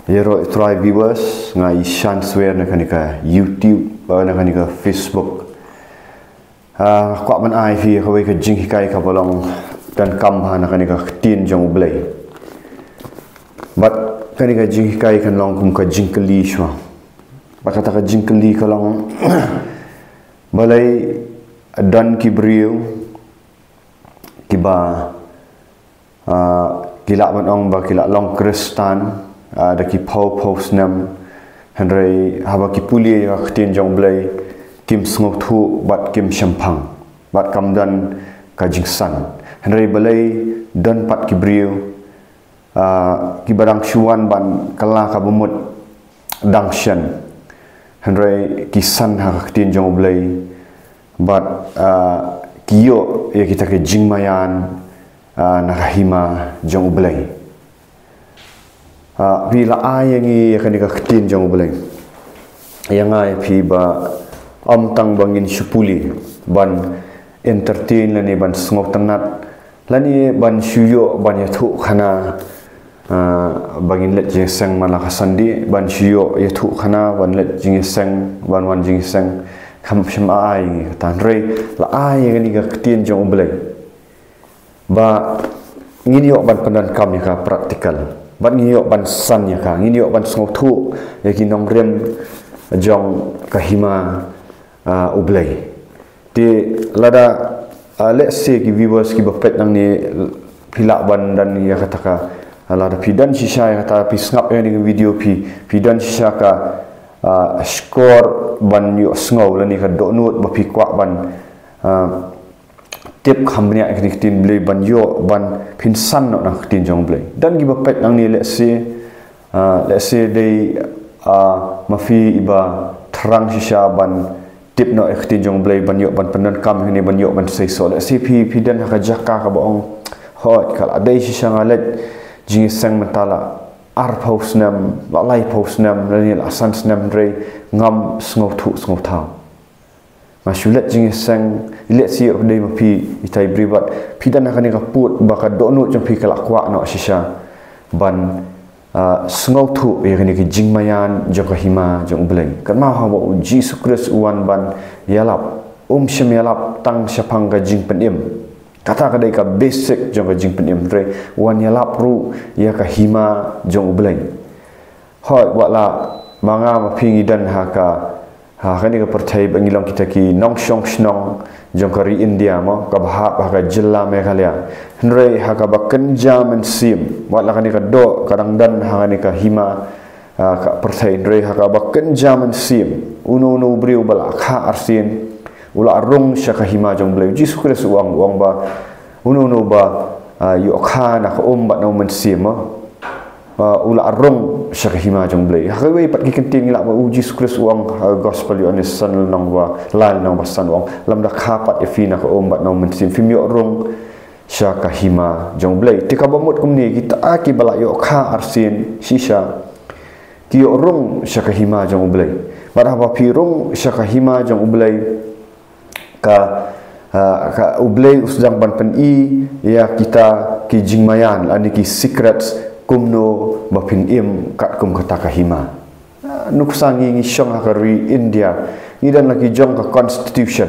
Yero try viewers ngai shansware na kanika YouTube na kanika Facebook. Kwa man ai fi kawai ka jing hikai ka bolong dan kam ha na kanika tin jong ublay. But kanika jing hikai kan long kum ka jing keli shwa. Bakata ka jing keli ka long balai dan kibriu kiba kila man ong ba kila long kristan ada ki pau snam henry haba ki puli ya khtin jong blai kim smok thu bat kim shampang bat kam dan ka jingsan henry balai dan pat ki briu ki barang chuan ban kala ka bumut dang shan henry ki san ha khtin jong blai bat kiyo ya kita ke jingmayan nakahima jong blai bila ai ngi kanika khtin jong bulai yang ai phi ba tang bangin shupuli ban entertain lani ban smok tanat lani ban shuyo ban yathu khana bangin let jeseng malaka sandi ban shuyo yathu khana ban let jeseng ban wan jeseng kham sham ai tan rei la ai kanika khtin jong bulai ba ngini ban pandan kam ya praktikal ban ngiyok ban san ya ka ngiyok ban sngok thu ya ki nong rem jong kahima ublai ti lada let's say ki viewers ki bapet nang ni pilak ban dan ya kata ka lada pidan shisha ya kata pi ngap ya ni video pidan shisha ka score ban yo sngow la ni ka do nut ba pi kwa ban tip khamnya ekditin blay ban yo ban pinsan no nak tin jong blay dan gi bapet nang ni let's say they mafi iba terang shisha ban tip no ektin jong blay ban yo ban penan kam ni ban yo ban sei so let's say pi dan ka jakka ka baong hot kala dai shisha ngalet jing sang mentala ar pausnam la lai pausnam ni la san snam re ngam sngow thu sngow thau masulet jing sang ilet si dei mapi itai bribat pidan akan ni kaput baka donut jong pi kala kwa no shisha ban sngow thu ya ni ki jingmayan jong kahima jong bleng kan ma ha bo Jesus Christ uan ban yalap shem yalap tang syapang ka jing penim kata kadai ka basic jong ka jing penim re wan yalap ru ya kahima jong bleng hoi wala manga mapi ngidan ha ka kani ka percaya bangilong kita ki nong shong snong jong kari India mo ka bahap ka jilla Meghalaya henry ha ka bakenja men sim wat la kani ka do kadang dan ha kani ka hima ka percaya henry ha ka bakenja men sim uno briu bala kha arsin ula rong sha ka hima jong bleu Jesus Christ uang ba uno ba yo kha na ka ba no men sim mo ula rong sya hima jong blai hawe pat ki kenting la uji Jesus uang gospel yo anis san nang wa lal nang basan uang lam da khapat e fina ko ombat nang mensim fim yo rong sya hima jong blai tika bamut kumni kita aki bala yo kha arsin shisha ki yo rong sya hima jong blai barapa pi rong sya hima jong blai ka ublai usdang ban pen i ya kita ki jingmayan ani ki secrets kumno bapin im kat kum kata kahima nuksangi ngi syong hakari India ngidan lagi jong ka constitution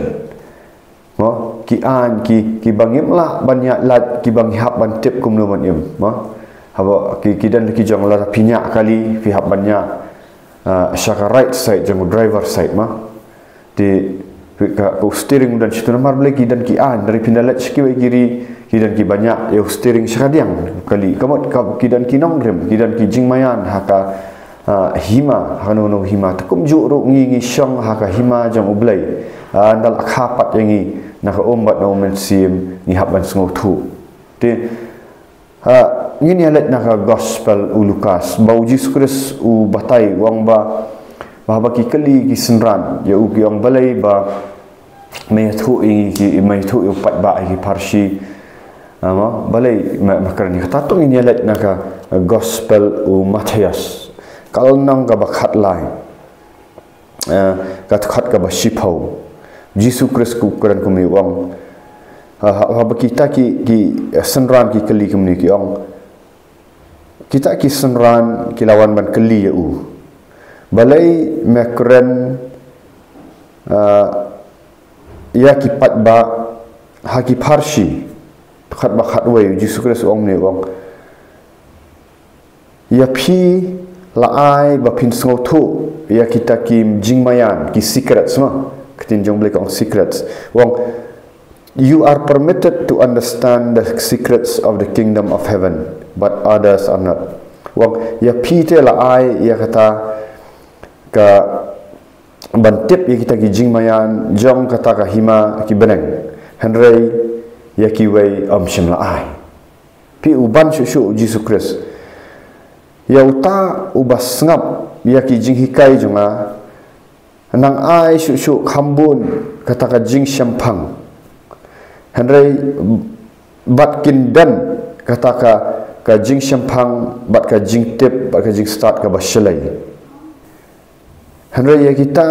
mo ki an ki bangim la banyak lat ki bang hab ban tip kumno ban im mo haba ki dan lagi jong la pinya kali fi hab banyak syaka right side jong driver side ma di ka steering dan situ nomor lagi dan ki an dari pindalat skiwe kiri kidan ki banyak ya steering sekadiang kali kamot kidan ki nong rem kidan ki jingmayan haka hima hanono hima takum juru ngi syong haka hima jang ublai andal khapat yangi naka ombat no men sim ni haban sngow thu te ngini alet naka gospel ulukas bau Jesus Christ u batai wang ba ki kali ki senran ya u yang balai ba mai thu ki mai thu pat ba ki parsi ama balai makarani kata tu ini alat naka gospel u Matius kalau nang ka bakhat lai kat khat ka bashipau Jesus Christ ku kuran ku mi wang ha kita ki senran ki kali ki ong kita kisenran kilawan ban keli ya balai mekren ya kipat ba haki parsi khat ba khat wei Jesus Christ ong ne ong ya phi la ai ba phin sngo thu ya kita kim jingmayan ki secrets ma ketin jong blek ong secrets wong you are permitted to understand the secrets of the kingdom of heaven, but others are not. Wong ya pite la ai ya kata ka bantip ya kita kijing mayan jong kata ka hima ki beneng henry ya ki wei shim la ai pi uban shu Jesus Christ ya uta ubas ngap ya ki jing hikai jonga nang ai shu khambun kata ka jing syampang henry bat kin dan kata ka jing syampang bat ka jing tip bat ka jing start ka baselai henry ya kita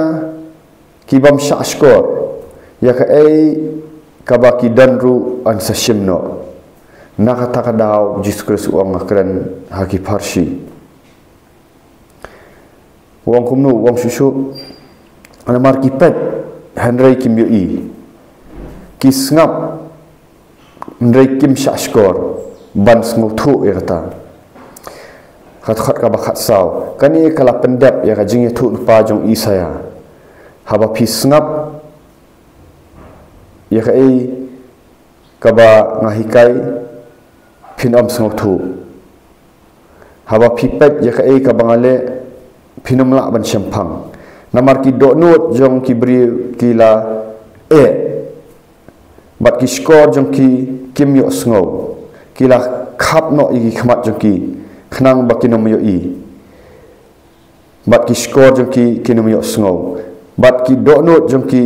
kibam syashkor ya ka ka baki dan ru an sashimno na kata ka daw Jesus Christ uang akran haki parsi uang kumnu uang susu ana marki pet henry kim yoi kisngap henry kim syashkor ban sngau thu ya kata khat ka bakhat saw kani kala pendap ya ka jing thu pa jong isaya haba pisngap ya ka ka ba ngahikai phinom sngau thu haba pipet ya ka bangale phinom la ban syampang namar ki do not jong ki bri kila bat ki skor jong ki kim yo sngau kila khap no i khmat jong ki khnang bakinom yo bat ki skor jong ki kinom yo sngau bat ki do not jong ki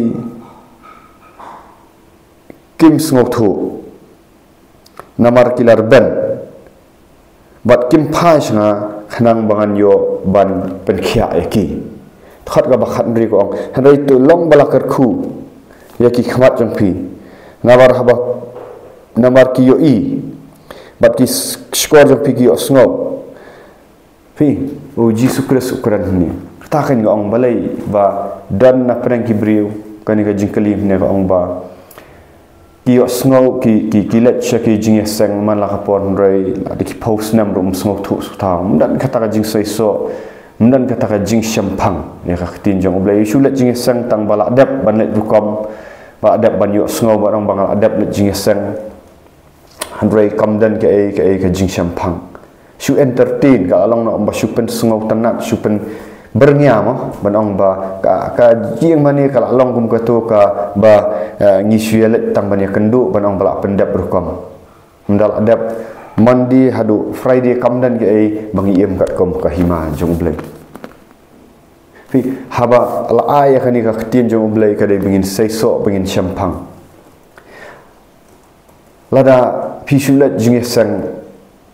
kim sngau thu namar kilar ben bat kim phai nga khnang bangan yo ban pen khia eki thot ga bakhat ri ko hanrai tu long balakar khu yaki khmat jong pi nabar haba namar ki yo bat ki skor jong pi ki yo sngau pi o Jesus Christ ukuran ni takan ga ong balai ba dan na prang ki briu kani ga jingkali ne ga ong ba ki yo sngau ki let chaki jing sang man la kapon rei la ki post nam rum sngau thu su ta dan kata ga jing sai so dan kata ga jing syampang ne ka tin jong blai su let jing sang tang bala adap ban let bukom ba adap ban yo sngau ba rong bangal adap let jing sang handrei kam dan ke jing syampang su entertain ka along na ba su pen sngau tanat su pen bernya mo banong ba ka jing mani ka along kum ka to ka ba ngisuelet tang bani kendu banong bala pendap berkom mendal adap mandi hadu Friday kamdan ke bangi iem kat kom ka hima jong blai fi haba ala ay kani ka tin jong blai ka dei bingin seiso bingin syampang lada pisulet jing sang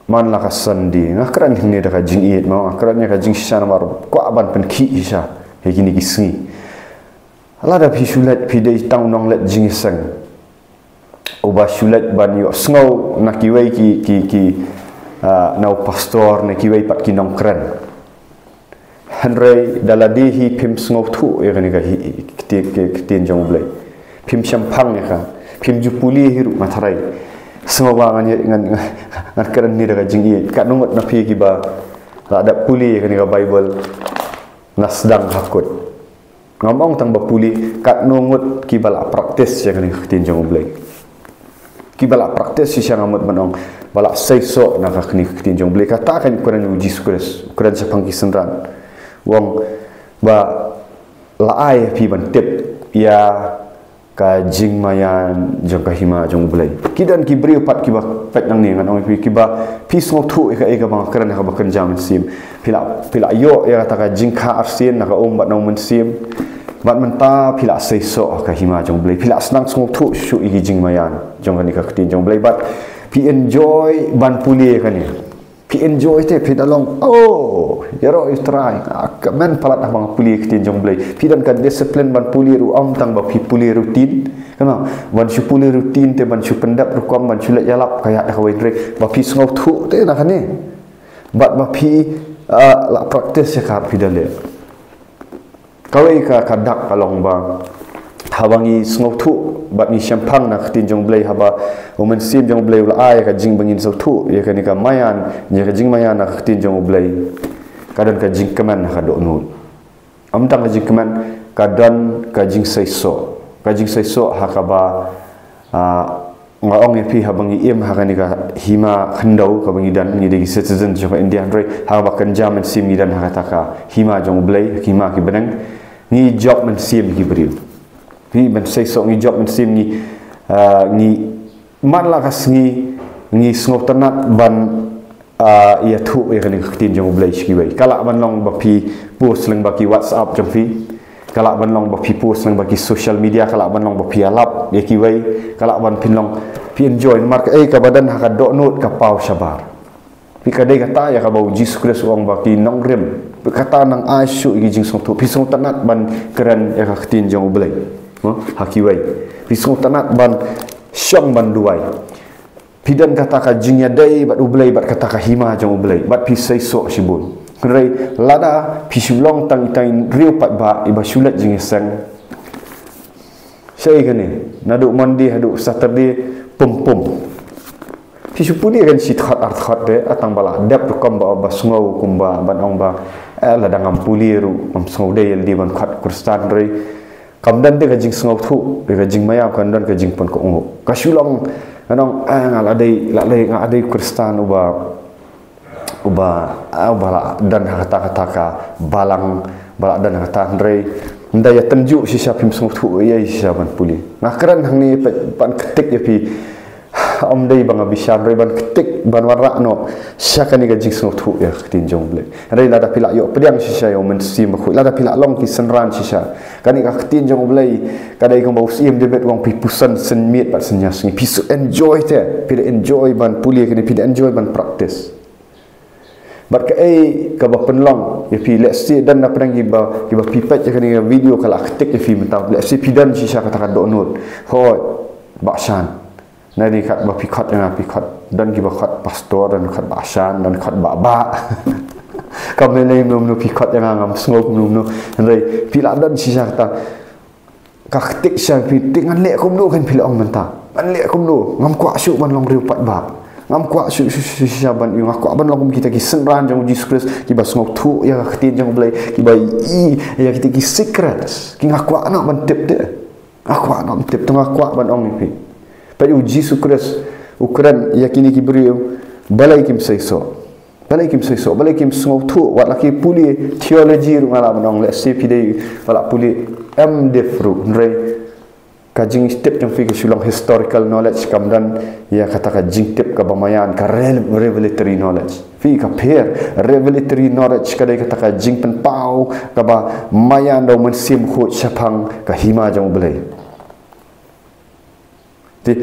man la kasandi ngakran hini da ka jing iet ma akrannya ka jing shan mar ko aban pen ki isa he gini kisngi ala da pisulet pidei tang nong let jing sang oba sulet ban yo sngau na kiwei ki nau pastor na kiwei pat ki nong kran henry daladi hi pim sngau thu e gani ka hi tin jong blai pim syampang ya ka pim jupuli hiru matharai semua ngan keren ni dekat jinggi kat nungut na pi ki ba la ada puli kan ka Bible nasdang hakut ngomong tang ba puli kat nungut ki bala praktis ya kan tin jong blai ki bala praktis si sang amot manong bala seiso na ka kni tin jong blai kata kan kuran Jesus Christ kuran sa pangkisenran wong ba laai pi ban tip ya ka jing mayan jong ka hima jong blai kidan ki bri pat ki ba pet nang ni ngan ong ki ba pis ngo thu e ka bang kran ka ba kan jam sim pila yo ya ta ka jing kha arsin na ka bat nong men sim bat menta pila sei so ka hima jong blai pila snang ngo thu shu i jing mayan jong ka ni ka tin jong blai bat pi enjoy ban puli ka ni pi enjoy te pi dalong yaro istrai men palat abang puli kitin jong blai pi dan kan discipline ban puli ru am tang ba pi puli rutin kana ban su puli rutin te ban su pendap ru kom ban su let yalap kaya da kawen re ba pi ngau thu te na kan ni bat mapi la praktis ya ka pidale kawai ka kadak kalong ba hawangi sngau thu bat ni champang na khtin jong blai haba omen sim jong blai la ai ka jing bangin so thu ya ka ni ka mayan ya ka jing mayan na khtin jong blai kadan ka jing kaman ka do nu amtang ka jing kaman kadan ka jing saiso hakaba ngaong epi habangi im hakani ka hima khandau ka bangi dan ni degi citizen jong Indian roi hakaba kan jaman sim ni dan hakataka hima jong blai hima ki benang ni job men sim ki beri pi men saiso ni job men sim ni man la kas ni sngo tanat ban ia thu ya kan khtin jong blai ki bai kala ban long ba pi post leng ba ki WhatsApp jong fi kala ban long ba pi post leng ba ki social media kala ban long ba pi alap ya ki bai kala ban pin long pi enjoy mark ka badan ha ka do not ka pau sabar pi ka dei kata ya ka bau Jesus Christ wang ba ki nong rem pi kata nang asu gi jing song thu pi song tanat ban keren ya ka khtin jong blai ha ki bai pi song tanat ban syong ban duai pidan kata ka jingnya dai bat ublai bat kata ka hima jong ublai bat pi sai so sibun rei lada pi sulong tang tain riu pat ba iba sulat jing sang sai gani nadu mandi hadu saturday pum pi supuni kan sit khat de atang bala dap kom ba basngau kumba ban ong ba la dangam puliru am sngau de yel di ban khat kurstan rei kamdan de ka jing sngau thu de ka jing maya kan dan ka jing pon ko ngo ka sulong anong ngalai Kristen uba dan kata ka balang bala dan kata Andre ndaya tenju si siapa yang sungguh iya si siapa puli ngakran hang ni pan ketik ya pi om dei bang abishan re ban ketik ban warna no siapa ni gajing sungguh ya ketinjong ble re lada pila yo pediang si siapa yang mensim aku lada pila long ki senran si siapa kan ni ketinjong ble kadai kong bau sim debet wang pi pusan senmiet pat senyas ni pi enjoy te pi enjoy ban puli kini pi enjoy ban practice bat ka ka ba penlong ya pi let's see dan na pedang giba pipet ya kan video kala ketik ya pi mentau let's see pidan si siapa kata donut hoi baksan nadi kat ba pikot dengan pikot dan giba kat pastor dan kat baksan dan kat baba kami ni menu pikot yang ngam sngok menu ndai pila dan si siapa kata kaktik siapa pi dengan lek kum lu kan pila ong mentah an lek kum lu ngam kuak syuk ban long riu pat ba ngam kuak siapa ban ngam kuak ban long kita ki senran jang Jesus Christ ki ba sngok thu ya ketin jang blai ki ba ya kita ki secrets ki ngakwa anak ban tip de ngakwa anak tip tengah kuak ban ong ni pi Jesus Christ ukuran yakini ki beriu balai kim saiso balai kim sngok thu wat laki puli theology ru ngala ban ong le se pi dei wala puli defru nrei kajing step jang fi sulang historical knowledge kamdan ya kata ka jing tip ka bamayan ka revelatory knowledge fi ka per revelatory knowledge kadai kata ka jing pen pau ka ba mayan do men sim khut chapang ka hima jang belai ti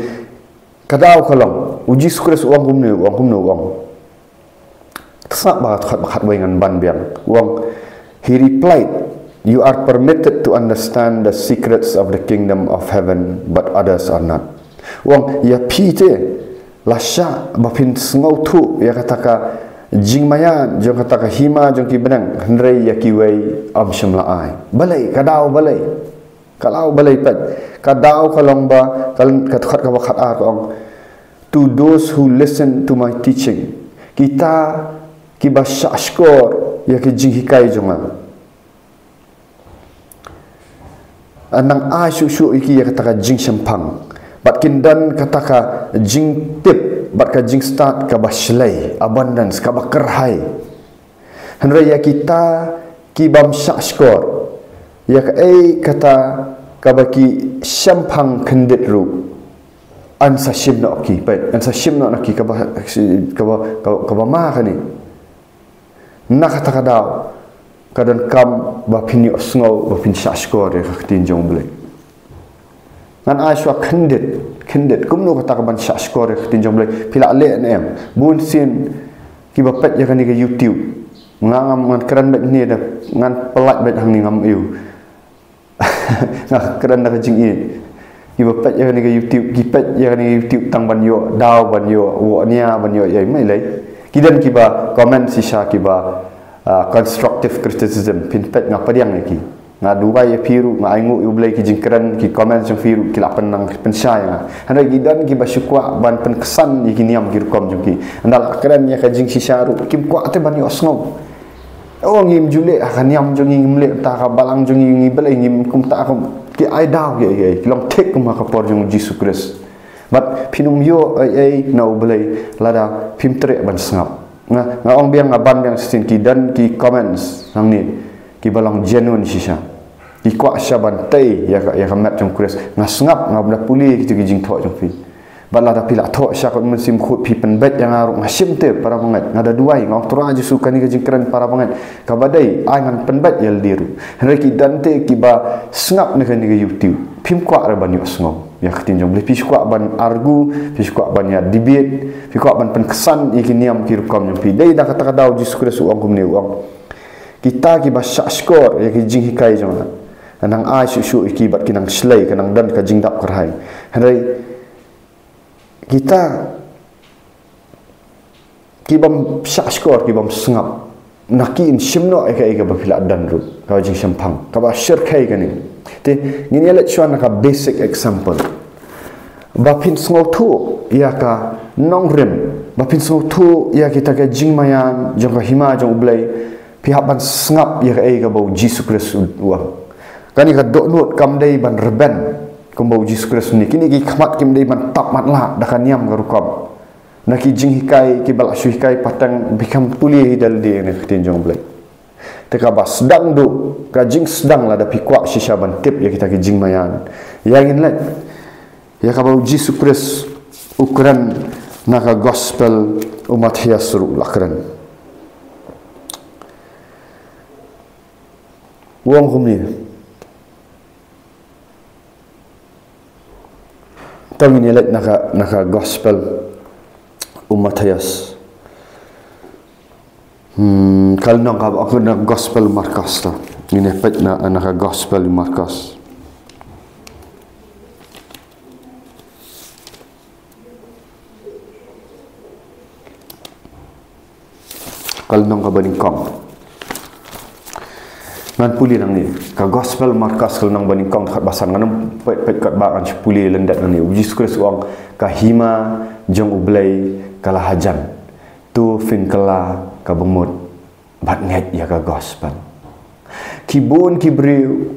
kadau kalong uji sukres uang kumnu uang tsak ba khat dengan ban biang uang he replied, "You are permitted to understand the secrets of the kingdom of heaven, but others are not." Wong ya pite lasha bapin sngau thu ya kataka jingmayan jong kataka hima jong ki benang hendrei ya kiwei am syamlaai balai kadau balai kalau balai pat kadau kalong ba kal kathat ka wakhat a ong to those who listen to my teaching kita kibasha skor ya ki jing hikai jonga anang ai su iki ya kata jing sempang bat kindan kata ka jing tip bat ka jing start ka baslai abundance ka bakerhai henra ya kita ki bam skor ya ka kata ka baki sempang kendet ru ansa shim no ki pat ansa shim no ki ka ba ma ka ni na kata ka daw kadan kam bapin yo sngo bapin shashkor ya khtin jong blai nan aiswa kendet kumno kata ka ban shashkor ya khtin jong blai pila le nem bun sin ki bapet ya kan ni YouTube ngam ngan keran bet ni da ngan pelat bet hang ni ngam yu ngah keran da jing in ki bapet ya kan ni YouTube ki pet ya kan ni YouTube tang ban yo daw ban yo wo nia ban yo yai mai lai Kidan kiba comment sisha kiba constructive criticism pinpet ngapa diang lagi ngadua ya piru ngaingu ublai ki jingkran ki comment jong piru kila penang pensaya handa gidan kiba syukwa ban penkesan iki niam girkom jongki andal akran ya ka jing sisharu kim kwa te ban yo snow oh ngim jule akan niam jong ngim le ta ka balang jong ngi belai ngim kum ta kam ki ai daw ye long tek kum ka por jong Jesus Christ but pinum yo ai na ublai lada pimtre ban sngap nga ong biang aban yang sin ki dan ki comments nang ni ki balong genuine sisa ki kwa shaban tai ya ka mat jong Christ nga sngap nga bna puli ki jing tho jong pi bala da pila tho sya ko musim khu pi pen bet yang aru ngasim te para bangat ngada duai ngong tura aja suka ni jing keren para bangat ka badai angan pen bet yel diru henry ki dan te ki ba sngap ne kan ni YouTube pim kwa ra ban yo sngo ya ketin jong beli pi kwa ban argu pi kwa ban ya debate pi kwa ban pen kesan iki niam ki rukom jong pi dai da kata kata Jesus Christ uang kum ni uang kita ki ba syak skor ya ki jing hikai jong nang ai su iki bat kinang slay kanang dan ka jing dap kerhai henry kita kibam syak skor kibam sengap nakin simno eka ba pila dan ru ka jing sampang ka ba shir kai kan te ngini let chuan ka basic example ba pin sngo thu ya ka nong rem ba pin sngo thu ya kita ka jing mayan jong ka hima jong ublai pihak ban sengap ya ka ba Jesus Christ wa kani ka dok nut kam dei ban reben kumbau Jesus Christ ni kini ki khamat kim dei man tap mat la dakan niam garukom naki jing hikai ki bal shu hikai patang bikam puli dal de ne tin jong blai teka bas sedang du ka jing sedang la da pikwa shisha ban tip ya kita ki jing mayan yang in let ya ka bau Jesus Christ ukuran naka gospel umat hiasru lakran wong kumni tahu ini let naka gospel umat hayas kalau nak aku nak gospel markas tu ini pet naka gospel markas kalau nak bandingkan nan puli nang ni ka gospel markas kalau nang banding kong khat basan ngan pet kat ba an puli lendat nang ni Jesus Christ uang ka hima jong ublai kala hajan tu fin kala ka bemut bat nget ya ka gospel kibun kibriu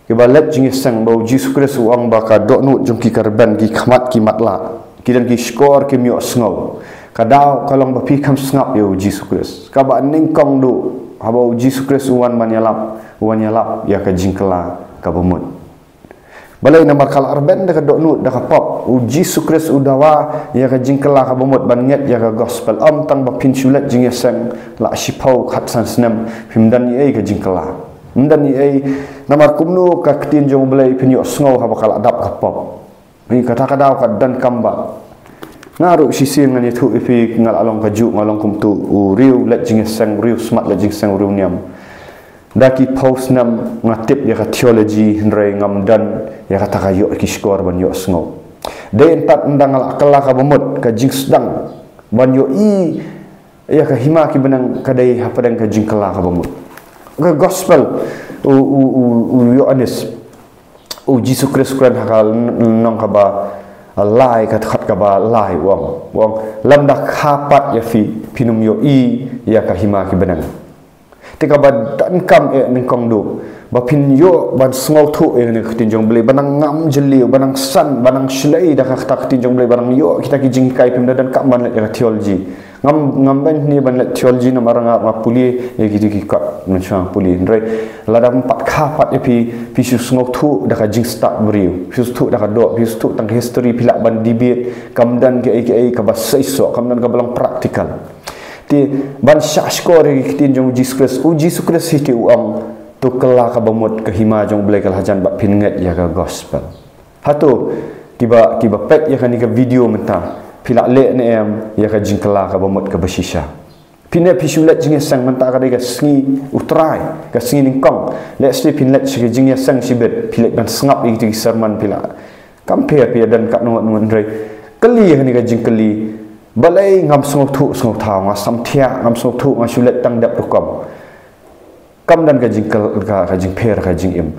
ke balet jing sang bau Jesus Christ uang ba ka dok nut jong ki karban ki khamat ki matla ki dan ki skor ki miok sngo kadau kalong ba pi kam sngap yo Jesus Christ ka ba ning kong du habau Jesus Christ uwan yalap ya ka jingkela ka bemut balai namar kala arben da ka dok nut da ka pop Jesus Christ udawa ya ka jingkela ka bemut ban nget ya ka gospel am tang ba pinsulat jing yasang la shipau khat san snam himdan ni ai ka jingkela himdan ni ai namar kumnu ka ktin jong balai pinyo sngo ha ba kala adap ka pop ni kata kadau ka dan kamba ngaru sisin ngani thu ipi ngal along kaju ngalong kum tu riu let jing sang riu smart let jing sang riu niam daki post nam ngatip ya ka theology nrai ngam dan ya kata kayo ki skor ban yo sngo de empat ndang al akala ka bemut ka jing sedang ban yo i ya ka hima ki benang kadai hapadang ka jing kala ka bemut ka gospel u anis Jesus Christ kan hakal nong ka ba lai kat khat ka ba lai wong lamda khapat ya fi pinum yo i ya ka hima ki benang tika ba dan kam ning kong du ba pin yo ban sngo thu ne ktin jong beli banang ngam jeli banang san banang shlai da ka ktin jong beli banang yo kita ki jing kai pim dan kam ban le theology ngam ben ni ban le theology na marang ma puli ya gitu ki ka menchang puli ndre la da empat khapat ya pi su sngo thu da ka jing start beriu pi su thu da ka do pi su thu tang history pila ban debate kam dan ke ai ka ba saiso kam dan ka balang practical ti ban syashkor ki tin jong Jesus Christ hiti uang tu kala ka bamut ka hima jong blai kal hajan ba pinget ya ka gospel hatu kiba pek ya kan ni ka video menta pila le ne em ya ka jingkala ka bamut ka basisha pine pisulat jing sang menta ka ga sngi utrai ka sngi ning kong le sti pinlet si jing ya sang sibet pilet ban sngap i ti serman pila compare pi dan ka no ndrai kali ya ni ka jingkali balai ngam sungok thau nga samthia ngam sungok thu nga sulet tang dap rukom kam dan ka jingkel ka jing pher ka jing im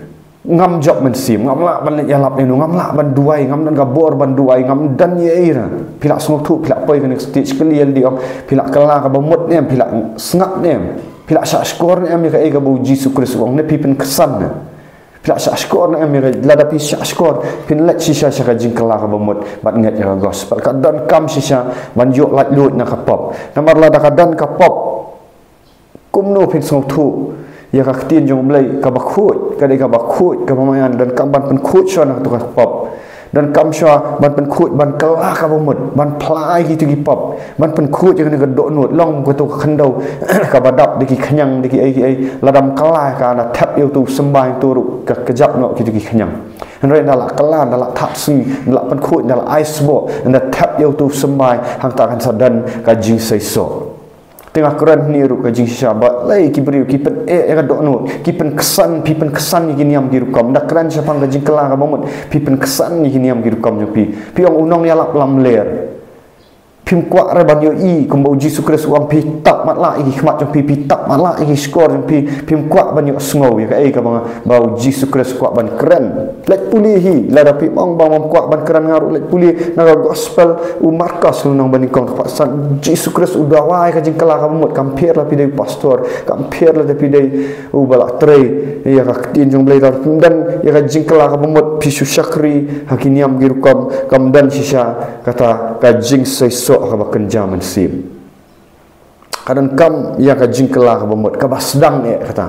ngam job men sim ngam la ban yalap ni ngam la ban duai ngam dan ka bor ban duai ngam dan ye ira pila sungok thu pila poi ka stage keliel di om pila kala ka bamut ni pila sngap ni pila sa skor ni ka e ka bu Jesus Kristus ong ne pipen kesan na pila sa skor na mi lada pi sa skor pin let sisa sa jingkala ka bamut bat nget ya gospel ka dan kam sisa ban yo lat lut na ka pop namar lada ka dan ka pop kumno pin song thu ya ka tin jong blai ka bakhut ka dei ka bakhut ka pamayan dan kam ban pen khut so na tu ka pop dan kam sha ban pen khut ban kala ka bamut ban plai gitu gi pop ban pen khut yang ka do nut long ko tu ka khandau ka badap diki khanyang diki ai ladam kala ka na thap eu tu sembai tu ru ka kejap no gitu gi khanyang henry dala kala dala thap si dala pen khut dala ice bo na thap eu tu sembai hang ta kan sadan ka jing sai so tengah keran ni ru ka jing syabat lai ki beri ki pen ka do nut ki pen kesan pi pen kesan ni niam ki rukam dak keran siapa ka jing kala ka bamut pi pen kesan ni niam ki rukam pi ong unong ni alap lam ler pim kwa ra ban yo I kum bau Jesus Kristus wang pi tak mat la iki khmat jong pi tak mat la iki skor jong pim kwa ban yo sngo ya ka bau Jesus Kristus kwa ban keren let puli hi la da pi ong bang kwa ban keren ngaru let puli na gospel u markas nang ban kong pasan Jesus Kristus udah wai ka jing kala ka mut kampier la pi dei pastor kampier la pi dei u bala tre ya ka tin jong blai dan ya ka jing kala ka mut pi su syakri hakiniam girukam kam dan sisa kata ka jing sai ka bakenja mensim kadang kam ya ka jingkela ka bamut ka basdang kata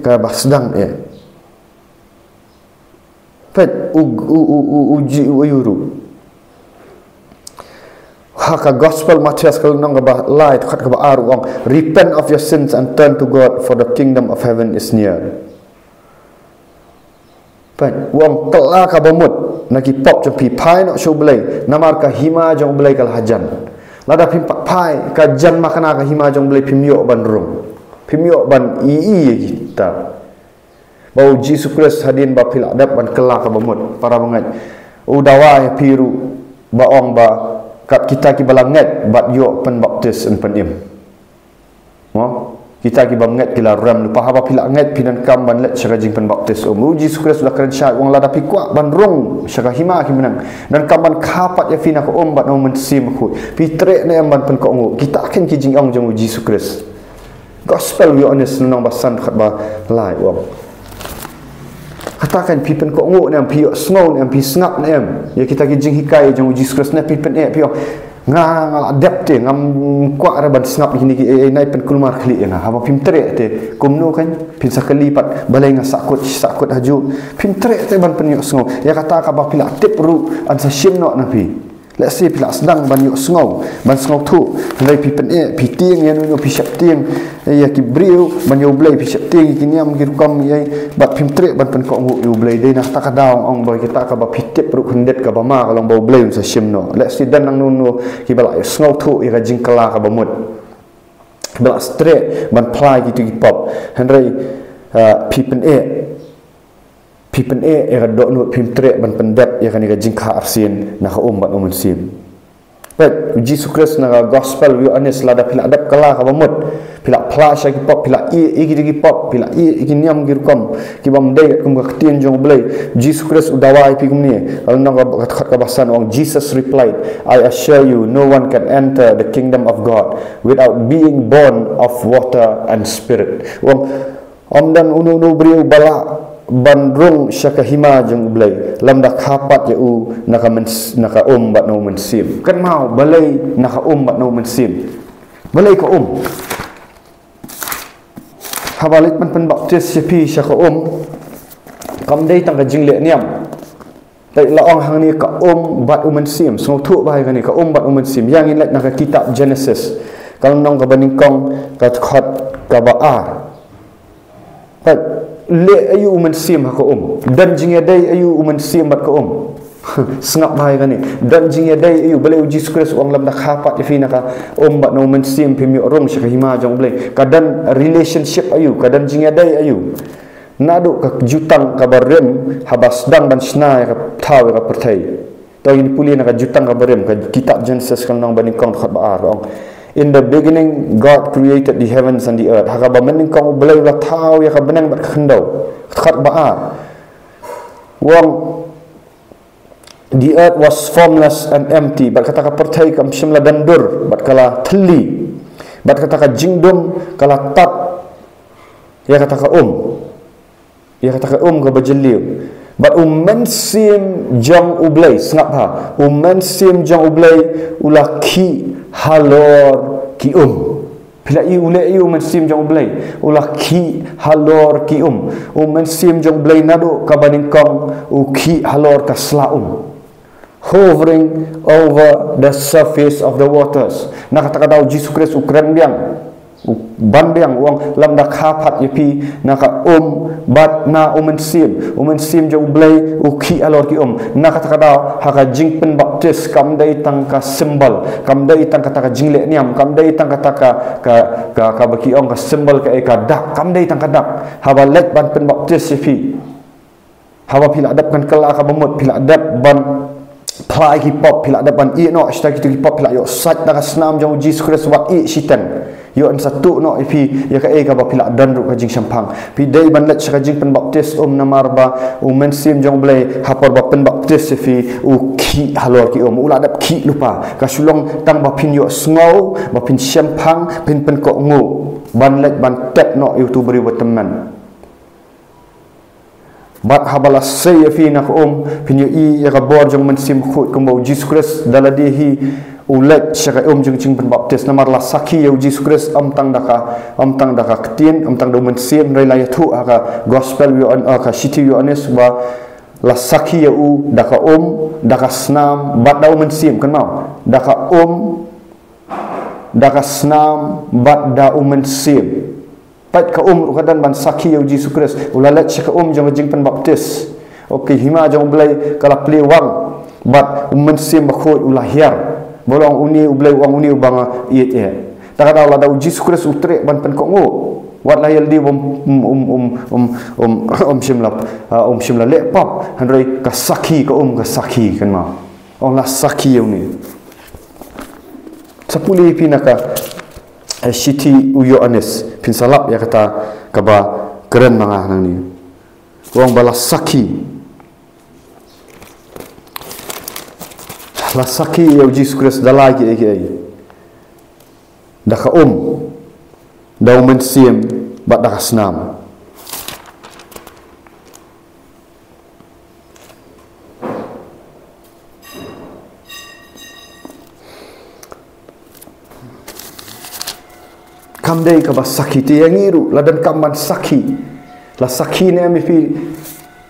ka basdang pet uji uyuru haka gospel Matias kalau nang ba light khat ka ba aru ong repent of your sins and turn to God for the kingdom of heaven is near pet wong kela ka bamut naki pop jong pi pai no show blai namar ka hima jong blai kal hajan lada pim pak pai ka jan makana ka hima jong blai pimyo ban rum pimyo ban kita bau Jesus Kristus hadin ba pil adab ban kela ka bamut para bangai udawa piru ba ong ba kat kita ki balanget bat yo pen baptis en pen im mo kita ki banget kila ram lupa haba pila nget pinan kam ban let syaka jing pen baptis Jesus Kristus sudah keren syak wong lada pi kwa ban rong syaka hima ki menang dan kam ban kapat ya fina ko bat no mensim ku pi trek ne ban pen ko ngu kita akan ki jing ong jong Jesus Kristus gospel we honest nang basan khat ba lai wong katakan pi pen ko ngu ne pi snow ne pi snap ne ya kita ki jing hikai jong Jesus Kristus ne pi pen pi nga adapte ngam kwa ra ban snap ni ki nai pen kulmar khli na ha pim tre te kumno kan pin sakali pat balai nga sakut haju pim tre te ban pen yo sngo ya kata ka ba pila tip ru an sa shim no na pi let's say pila sedang ban yo sngo ban sngo thu nai pi pen pi tieng ya no pi sap tieng ya ki briu ban yo blai pi sap tieng ki niam gir kam ya bat pim tre ban pen ko ngu yo blai de na ta ka daong ong boy kita ka ba pi tip ru khendet ka ba ma ka long bo blai sa shim no let's say dan nang no ki bala sngo thu ya jing kala ka ba mut bala straight ban plai ki pop henry pi pen era do no pim tre ban pendep ya kan ga jingkha arsin na ka umbat umun sim but Jesus Kristus na gospel we honest lada pila adap kala ka bamut pila plasha ki pop pila igi pop pila igi niam gir kom ki bam dei kum ka tien jong blai Jesus Kristus udawai pi kum ni al nang ka basan ong Jesus replied I assure you no one can enter the kingdom of God without being born of water and spirit wong dan unu brio bala bandrung syaka hima jeng blai lam dak hapat ya naka bat no mensim kan mau balai naka bat no mensim balai ko habalit pen baptis sipi syaka kam dei tang ka jing le niam tai laong hang ni ka bat mensim so thu bai ka ni ka bat mensim yang in let naka kitab Genesis kalau nong ka baningkong ka khat ka ba le ayu mensim ha ko dan jingya dai ayu mensim bat ko sengap bahai kan ni dan jingya dai ayu balai Jesus Kristus wang lam dak hapat fina ka bat no mensim pimi rom syaka hima jong blai kadan relationship ayu kadan jingya dai ayu nadu ka jutang ka barem habas dang ban sna ka thaw ka perthai Tahu ini puli nak jutang kabarim ka kitab Genesis kan nang bani kong khat baar ong. In the beginning God created the heavens and the earth. Haka ba maning kong belai la tau ya ka benang bat khendau. Khat baar. Wong the earth was formless and empty. Bat kata ka pertai kam shimla dandur, bat kala thli. Bat kata ka jingdum kala tat. Ya kata ka Ya kata ka ka bajeliu. But mensim jong ublay sengap ha. Mensim jong ublay ulah ki halor ki Bila i mensim jong ublay ulah ki halor ki mensim jong ublay nado kabaning kong ki halor ka slaum. Hovering over the surface of the waters. Nak kata daw Jesus Christ ukran biang. Bandiang uang lam dak hapat yapi naka bat na mensim jong ublay uki alor ki nak kata daw haka jingpen baptis kam dai tang ka symbol kam dai tang kata ka jingle niam kam dai tang kata ka baki ka symbol ka dak kam dai tang ka dak haba let ban pen baptis yapi haba pila adap kan kala ka bamut pila adap ban plai ki pop pila adap ban i no sta ki pop pila yo sat dak snam jong Jesus Christ wat i sitan yo an satu no ipi ya ka ba pila dan ru ka jing sampang pi dai ban let ka jing pen baptis namarba mensim jong blai hapor ba pen baptis ipi ki halor ki ula dap ki lupa ka sulong tang ba pin yo sngow ba pin sampang pen ko ngo ban let ban tap no youtuber wa teman bat habala say fi nak pin yo i ya ka bor jong mensim khut ko Jesus Christ daladihi ulet syaka jeng jing pen baptis namar la saki ya Jesus Christ am tang daka ketin am tang do mensim rai la tu aka gospel yo an aka city yo anes ba la saki ya daka daka snam bat dau mensim kan mau daka snam bat da mensim pat ka rukadan ban saki ya Jesus Christ ulalet syaka jeng jing pen baptis okey hima jong belai kala plewang bat mensim bakhot ulahiar bolong uni ublay uang uni ubang iet ya. Tak ada lah dau Jesus Christ utrek ban pen kok ngo. Wat la yaldi shimla lepap handrai kasaki ka kasaki kan ma. Ong la saki ni. Sapuli pinaka city uyo anes pin salap ya kata kaba keren mangah nang ni. Wong bala saki la saki ya Jesus Christ dalagi ai daka dau mensim bat daka snam kam dei ka basaki ti yangiru ladan kamban saki la saki ne mi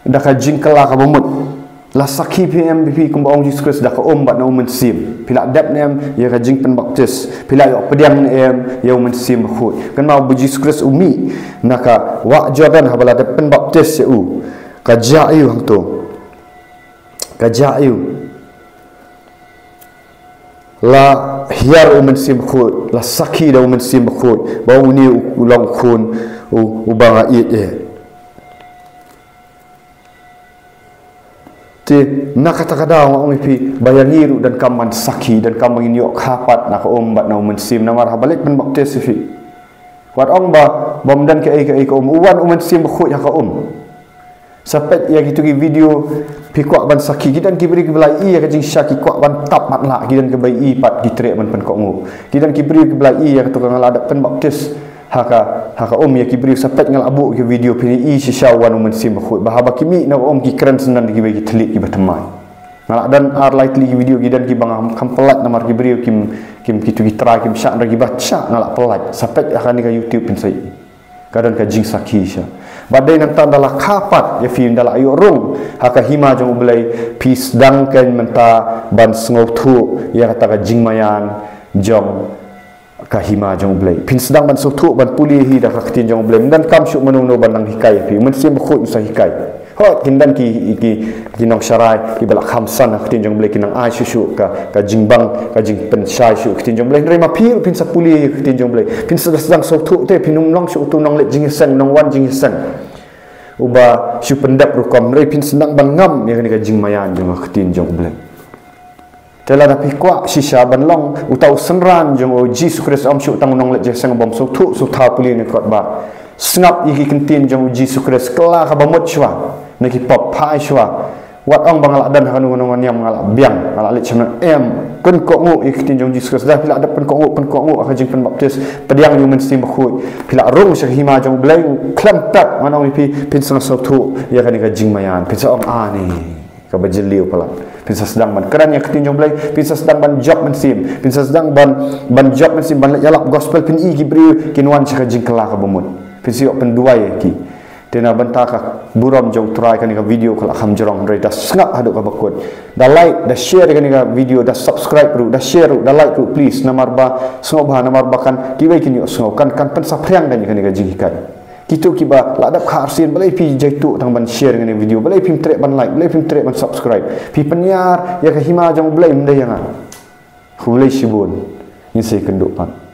daka jingkala ka bomut la saki PMBP kumbaong Jesus Christ daka bat na mensim pila dap nem ya ka jing pen baptis pila yo pediang nem ya mensim khut kan mau Jesus Christ umi naka wa Jordan habala dap pen baptis ya ka jaiu hang tu ka jaiu la hiar mensim khut la saki da mensim khut bau ni ulang khun ubanga iet ti nak kata-kata orang ipi bayangiru dan kaman saki dan kaman ini yok kapat nak bat na mensim namar habalik pen baptis ifi wat ong ba bom dan ke uwan mensim khut ya ka sapet ya gitu ki video pi kwak ban saki gidan ki beri belai ya ka jing syaki kwak ban tap mat la gidan ke bai pat gitrek ban pen kok ngo gidan ki beri belai ya ka tukang ladap pen baptis haka ya kibri sapet ngal abu ke video pini si syawan mensim khut bahaba kimi na ki keren senan ki bagi telik ki batemai ngalak dan ar lightly video gidan ki bang kam pelat namar kibri kim kitu ki try kim syak ragi baca ngalak pelat sapet akan ni ka YouTube pin sai kadang ka jing saki sya badai nang tandala kapat ya film dala ayo rung haka hima jong belai pis dangken menta ban sngau thu ya kata ka jing mayan jong kahima jong blai pin sedang ban sotu ban puli hi dah katin jong blai dan kam syuk menungno ban nang hikai pi mensim khut usah hikai hot kindan ki nong syarai ki balak khamsan katin jong blai kinang ai syuk ka jingbang ka jing pen syai syuk katin jong blai nerima pi pin sapuli katin jong blai pin sedang sotu te pin nong syuk tu nong let jing sen nong wan jing sen uba syuk pendap rukam nerei pin sedang ban ngam ya ni ka jing mayan jong katin jong blai Telah dapat kuat sisa ban long utau senran jong o Jesus Christ am syuk tang nong le je sang bom so thu so tha puli ni kot ba snap yi kentin jong Jesus Christ kala ka bamut shwa na ki pop phai shwa wat ong bangala dan hanu nong nyam ngala biang ngala le chana kun ko ngu yi kentin jong Jesus Christ dah pila ada pen ko ngu aka jing pen baptis pediang human stim khu pila rong sa hima jong blai klamtat manong pi pin sang so thu ya kan ka jing mayan pin sa ong ani ka bajeliu pala pinsa sedang ban keran yang ketinjong belai pinsa sedang ban job mensim pinsa sedang ban job mensim ban yalap gospel pin i gibriu kinwan chaka jingkala ka bumut pinsi ok penduai ki tena bantaka buram jong try kan ka video kala kham jorong rei da sngap hadu ka bakut da like da share kan ka video da subscribe ru da share ru da like ru please namarba sngoba namarba kan kiwai kini sngo kan pen sapriang kan ka jingkai kita kiba ladap kharsin balai pi jaitu tang ban share dengan video balai pi trek ban like balai pi trek ban subscribe pi penyar ya ke hima jong balai mendai yang khulai sibun ni saya kenduk pan